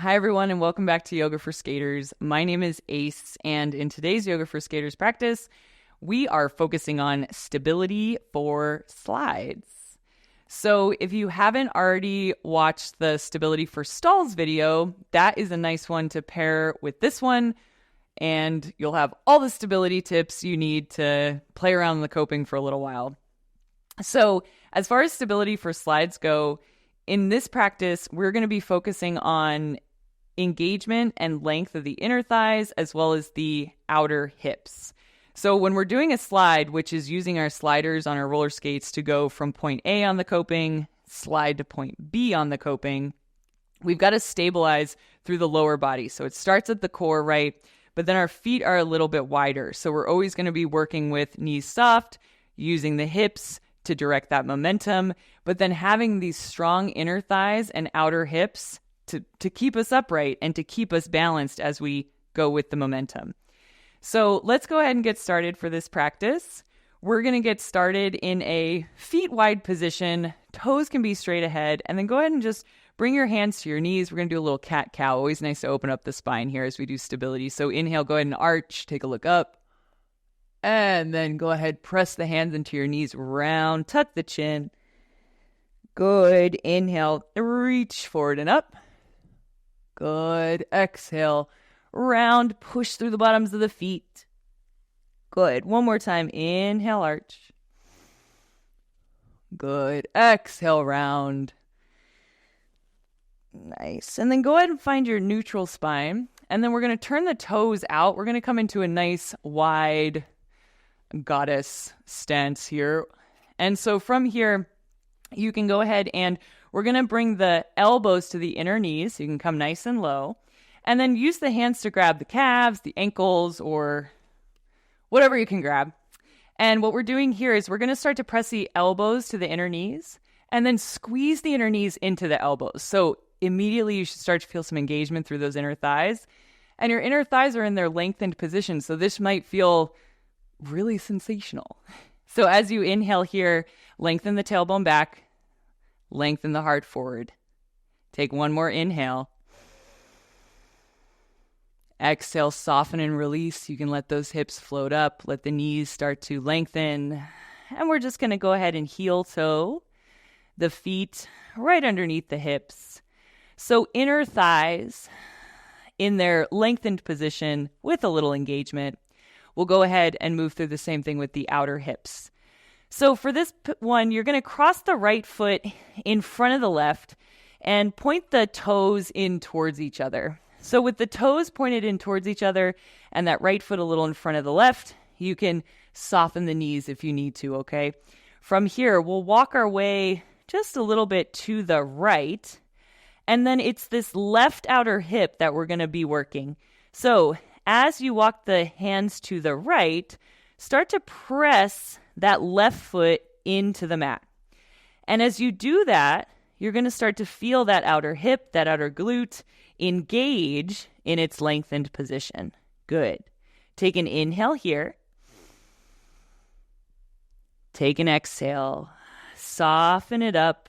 Hi, everyone, and welcome back to Yoga for Skaters. My name is Ace, and in today's Yoga for Skaters practice, we are focusing on stability for slides. So if you haven't already watched the Stability for Stalls video, that is a nice one to pair with this one, and you'll have all the stability tips you need to play around in the coping for a little while. So as far as stability for slides go, in this practice, we're going to be focusing on engagement and length of the inner thighs as well as the outer hips. So when we're doing a slide, which is using our sliders on our roller skates to go from point A on the coping, slide to point B on the coping, we've got to stabilize through the lower body. So it starts at the core, right? But then our feet are a little bit wider. So we're always going to be working with knees soft, using the hips to direct that momentum, but then having these strong inner thighs and outer hips to keep us upright and to keep us balanced as we go with the momentum. So let's go ahead and get started for this practice. We're going to get started in a feet wide position. Toes can be straight ahead, and then go ahead and just bring your hands to your knees. We're going to do a little cat-cow. Always nice to open up the spine here as we do stability. So inhale, go ahead and arch, take a look up. And then go ahead, press the hands into your knees, round, tuck the chin. Good. Inhale, reach forward and up. Good. Exhale, round, push through the bottoms of the feet. Good. One more time. Inhale, arch. Good. Exhale, round. Nice. And then go ahead and find your neutral spine. And then we're going to turn the toes out. We're going to come into a nice wide goddess stance here. And so from here, you can go ahead and we're going to bring the elbows to the inner knees. So you can come nice and low. And then use the hands to grab the calves, the ankles, or whatever you can grab. And what we're doing here is we're going to start to press the elbows to the inner knees and then squeeze the inner knees into the elbows. So immediately you should start to feel some engagement through those inner thighs. And your inner thighs are in their lengthened position. So this might feel really sensational. So as you inhale here, lengthen the tailbone back, lengthen the heart forward. Take one more inhale. Exhale, soften and release. You can let those hips float up. Let the knees start to lengthen. And we're just going to go ahead and heel toe the feet right underneath the hips. So inner thighs in their lengthened position with a little engagement. We'll go ahead and move through the same thing with the outer hips. So for this one, you're going to cross the right foot in front of the left and point the toes in towards each other. So with the toes pointed in towards each other and that right foot a little in front of the left, you can soften the knees if you need to, okay? From here, we'll walk our way just a little bit to the right, and then it's this left outer hip that we're going to be working. So as you walk the hands to the right, start to press that left foot into the mat. And as you do that, you're going to start to feel that outer hip, that outer glute, engage in its lengthened position. Good. Take an inhale here. Take an exhale. Soften it up.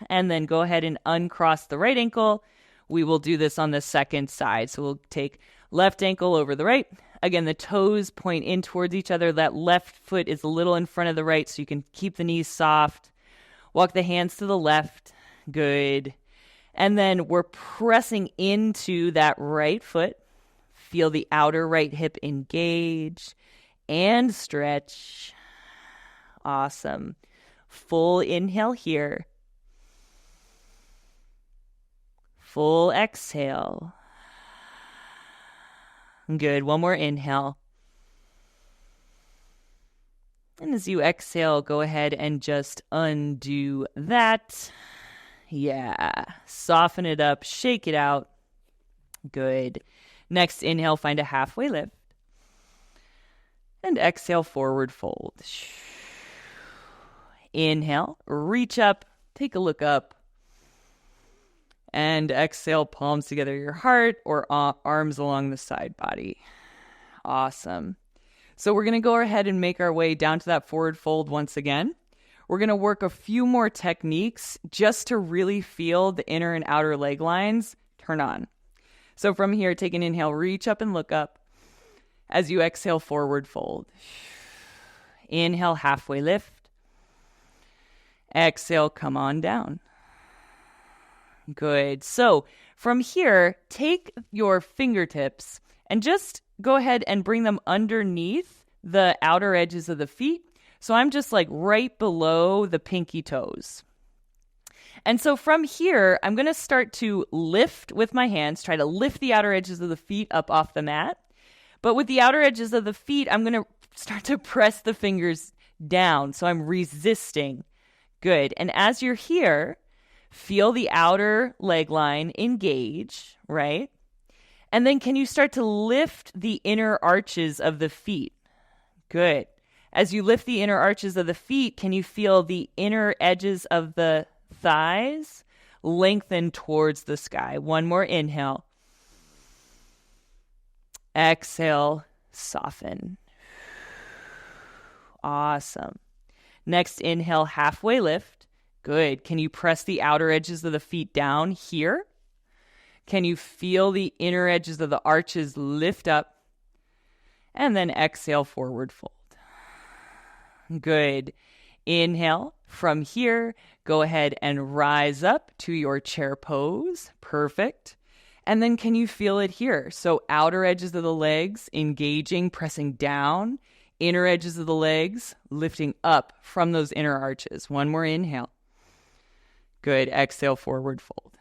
And then go ahead and uncross the right ankle. We will do this on the second side. So we'll take left ankle over the right. Again, the toes point in towards each other. That left foot is a little in front of the right, so you can keep the knees soft. Walk the hands to the left. Good. And then we're pressing into that right foot. Feel the outer right hip engage and stretch. Awesome. Full inhale here. Full exhale. Good. One more inhale. And as you exhale, go ahead and just undo that. Yeah. Soften it up. Shake it out. Good. Next inhale, find a halfway lift. And exhale, forward fold. Inhale, reach up, take a look up. And exhale, palms together your heart or arms along the side body. Awesome. So we're going to go ahead and make our way down to that forward fold once again. We're going to work a few more techniques just to really feel the inner and outer leg lines turn on. So from here, take an inhale, reach up and look up. As you exhale, forward fold. Inhale, halfway lift. Exhale, come on down. Good. So from here, take your fingertips and just go ahead and bring them underneath the outer edges of the feet. So I'm just like right below the pinky toes. And so from here, I'm going to start to lift with my hands, try to lift the outer edges of the feet up off the mat. But with the outer edges of the feet, I'm going to start to press the fingers down. So I'm resisting. Good. And as you're here, feel the outer leg line engage, right? And then can you start to lift the inner arches of the feet? Good. As you lift the inner arches of the feet, can you feel the inner edges of the thighs lengthen towards the sky? One more inhale. Exhale, soften. Awesome. Next, inhale, halfway lift. Good. Can you press the outer edges of the feet down here? Can you feel the inner edges of the arches lift up? And then exhale, forward fold. Good. Inhale. From here, go ahead and rise up to your chair pose. Perfect. And then can you feel it here? So outer edges of the legs engaging, pressing down. Inner edges of the legs lifting up from those inner arches. One more inhale. Good. Exhale, forward fold.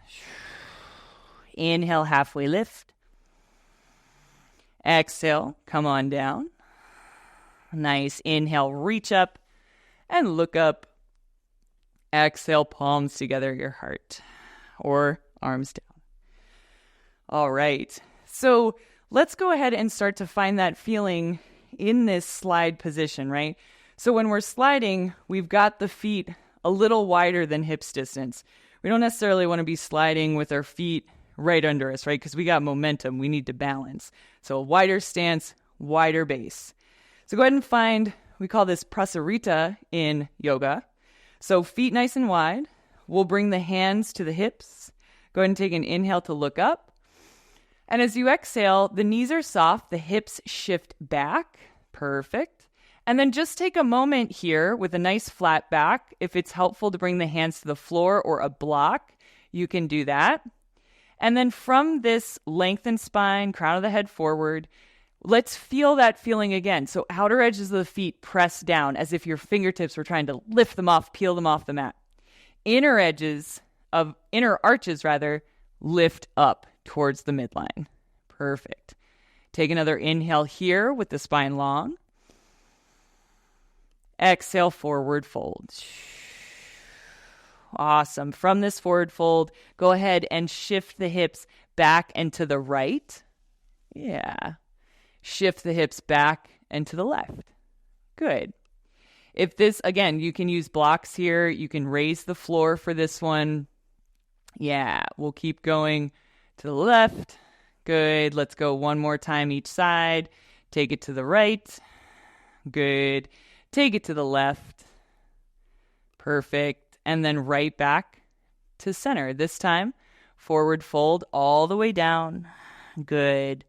Inhale, halfway lift. Exhale, come on down. Nice. Inhale, reach up and look up. Exhale, palms together, your heart or arms down. All right. So let's go ahead and start to find that feeling in this slide position, right? So when we're sliding, we've got the feet a little wider than hips distance. We don't necessarily want to be sliding with our feet right under us, right? Because we got momentum. We need to balance. So a wider stance, wider base. So go ahead and find, we call this prasarita in yoga. So feet nice and wide. We'll bring the hands to the hips. Go ahead and take an inhale to look up. And as you exhale, the knees are soft, the hips shift back. Perfect. And then just take a moment here with a nice flat back. If it's helpful to bring the hands to the floor or a block, you can do that. And then from this lengthened spine, crown of the head forward, let's feel that feeling again. So outer edges of the feet press down as if your fingertips were trying to lift them off, peel them off the mat. Inner arches lift up towards the midline. Perfect. Take another inhale here with the spine long. Exhale, forward fold. Awesome. From this forward fold, go ahead and shift the hips back and to the right. Yeah. Shift the hips back and to the left. Good. If this, again, you can use blocks here. You can raise the floor for this one. Yeah, we'll keep going to the left. Good. Let's go one more time each side. Take it to the right. Good. Take it to the left. Perfect. And then right back to center. This time, forward fold all the way down. Good.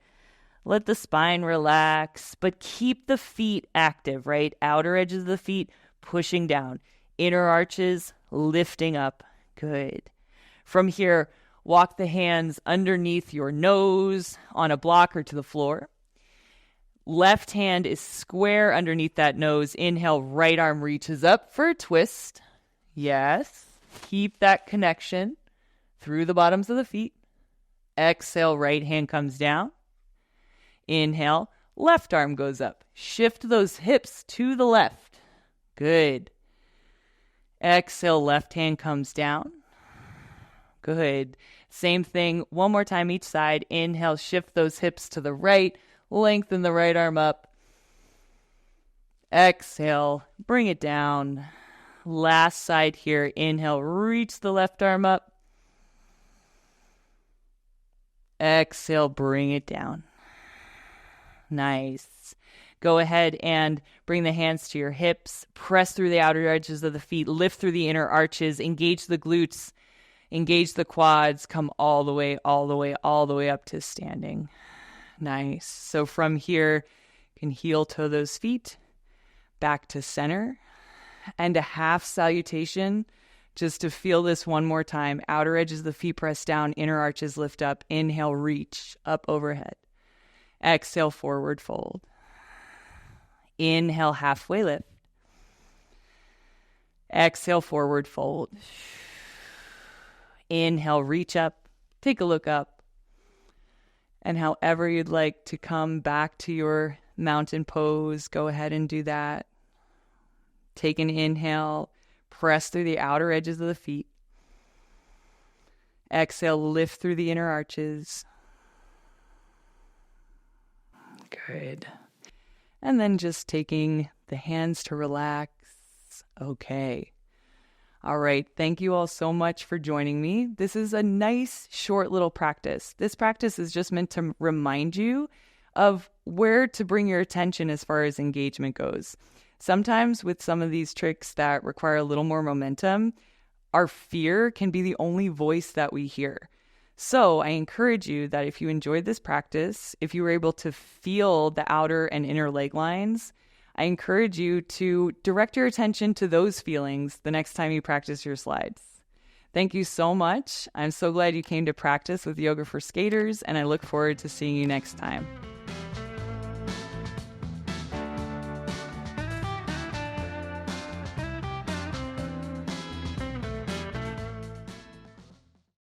Let the spine relax, but keep the feet active, right? Outer edges of the feet pushing down. Inner arches lifting up. Good. From here, walk the hands underneath your nose on a block or to the floor. Left hand is square underneath that nose. Inhale, right arm reaches up for a twist. Yes. Keep that connection through the bottoms of the feet. Exhale, right hand comes down. Inhale, left arm goes up. Shift those hips to the left. Good. Exhale, left hand comes down. Good. Same thing, one more time each side. Inhale, shift those hips to the right. Lengthen the right arm up. Exhale, bring it down. Last side here. Inhale, reach the left arm up. Exhale, bring it down. Nice. Go ahead and bring the hands to your hips. Press through the outer edges of the feet. Lift through the inner arches. Engage the glutes. Engage the quads, come all the way up to standing. Nice. So from here, you can heel toe those feet back to center, and a half salutation, just to feel this one more time. Outer edges of the feet press down, inner arches lift up. Inhale, reach up overhead. Exhale, forward fold. Inhale, halfway lift. Exhale, forward fold. Inhale, reach up, take a look up. And however you'd like to come back to your mountain pose, go ahead and do that. Take an inhale, press through the outer edges of the feet. Exhale, lift through the inner arches. Good. And then just taking the hands to relax. Okay. All right. Thank you all so much for joining me. This is a nice, short little practice. This practice is just meant to remind you of where to bring your attention as far as engagement goes. Sometimes with some of these tricks that require a little more momentum, our fear can be the only voice that we hear. So I encourage you that if you enjoyed this practice, if you were able to feel the outer and inner leg lines, I encourage you to direct your attention to those feelings the next time you practice your slides. Thank you so much. I'm so glad you came to practice with Yoga for Skaters, and I look forward to seeing you next time.